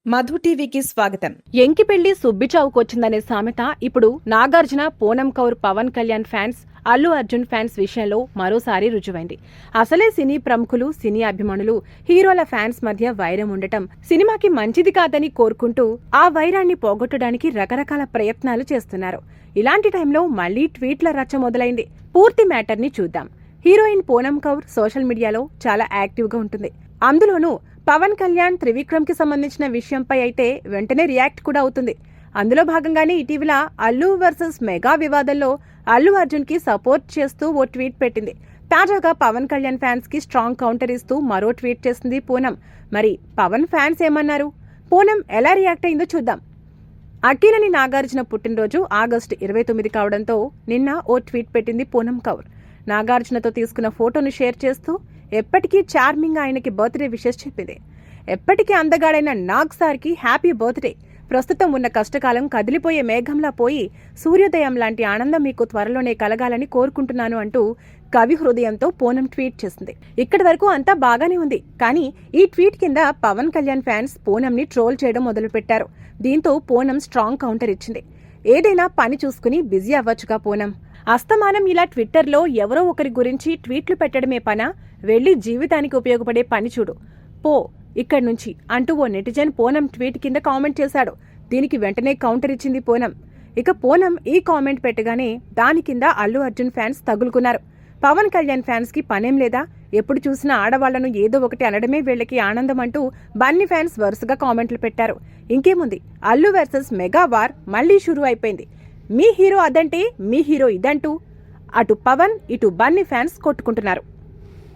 మధు టీవీకి స్వాగతం. ఎంకి పెళ్లి సుబ్బిచావుకొచ్చిందనే సామెత ఇప్పుడు నాగార్జున, పూనం కౌర్, పవన్ కళ్యాణ్ ఫ్యాన్స్, అల్లు అర్జున్ ఫ్యాన్స్ విషయంలో మరోసారి రుజువైంది. అసలే సినీ ప్రముఖులు, సినీ అభిమానులు, హీరోల ఫ్యాన్స్ మధ్య వైరం ఉండటం సినిమాకి మంచిది కాదని కోరుకుంటూ ఆ వైరాన్ని పోగొట్టడానికి రకరకాల ప్రయత్నాలు చేస్తున్నారు. ఇలాంటి టైంలో మళ్లీ ట్వీట్ల రచ్చ మొదలైంది. పూర్తి మ్యాటర్ని చూద్దాం. హీరోయిన్ పూనం కౌర్ సోషల్ మీడియాలో చాలా యాక్టివ్గా ఉంటుంది. అందులోనూ పవన్ కళ్యాణ్, త్రివిక్రమ్ కి సంబంధించిన విషయంపై అయితే వెంటనే రియాక్ట్ కూడా అవుతుంది. అందులో భాగంగానే ఇటీవల అల్లు వర్సెస్ మెగా వివాదంలో అల్లు అర్జున్ కి సపోర్ట్ చేస్తూ ఓ ట్వీట్ పెట్టింది. తాజాగా పవన్ కళ్యాణ్ ఫ్యాన్స్ కి స్ట్రాంగ్ కౌంటర్ ఇస్తూ మరో ట్వీట్ చేసింది పూనం. మరి పవన్ ఫ్యాన్స్ ఏమన్నారు? పూనం ఎలా రియాక్ట్ అయిందో చూద్దాం. అక్కినేని నాగార్జున పుట్టినరోజు ఆగస్టు 29 కావడంతో నిన్న ఓ ట్వీట్ పెట్టింది పూనం కౌర్. నాగార్జునతో తీసుకున్న ఫోటోను షేర్ చేస్తూ ఎప్పటికీ చార్మింగ్ ఆయనకి బర్త్డే విషెస్ చెప్పింది. ఎప్పటికీ అందగాడైన నాగ్ సార్కి హ్యాపీ బర్త్డే. ప్రస్తుతం ఉన్న కష్టకాలం కదిలిపోయే మేఘంలా పోయి సూర్యోదయం లాంటి ఆనందం మీకు త్వరలోనే కలగాలని కోరుకుంటున్నాను అంటూ కవి హృదయంతో పూనం ట్వీట్ చేసింది. ఇక్కడి వరకు అంతా బాగానే ఉంది. కానీ ఈ ట్వీట్ కింద పవన్ కళ్యాణ్ ఫ్యాన్స్ పూనంని ట్రోల్ చేయడం మొదలుపెట్టారు. దీంతో పూనం స్ట్రాంగ్ కౌంటర్ ఇచ్చింది. ఏదైనా పని చూసుకుని బిజీ అవ్వచ్చుగా పూనం. అస్తమానం ఇలా ట్విట్టర్లో ఎవరో ఒకరి గురించి ట్వీట్లు పెట్టడమే పనా? వెళ్లి జీవితానికి ఉపయోగపడే పని చూడు పో ఇక్కడి నుంచి అంటూ ఓ నెటిజన్ పూనం ట్వీట్ కింద కామెంట్ చేశాడు. దీనికి వెంటనే కౌంటర్ ఇచ్చింది పూనం. ఇక పూనం ఈ కామెంట్ పెట్టగానే దాని కింద అల్లు అర్జున్ ఫ్యాన్స్ తగులుకున్నారు. పవన్ కళ్యాణ్ ఫ్యాన్స్ కి పనేం లేదా? ఎప్పుడు చూసినా ఆడవాళ్లను ఏదో ఒకటి అనడమే వీళ్లకి ఆనందం అంటూ బన్నీ ఫ్యాన్స్ వరుసగా కామెంట్లు పెట్టారు. ఇంకేముంది, అల్లు వర్సెస్ మెగా వార్ మళ్లీ షురూ అయిపోయింది. మీ హీరో అదంటే, మీ హీరో ఇదంటూ అటు పవన్, ఇటు బన్నీ ఫ్యాన్స్ కొట్టుకుంటున్నారు.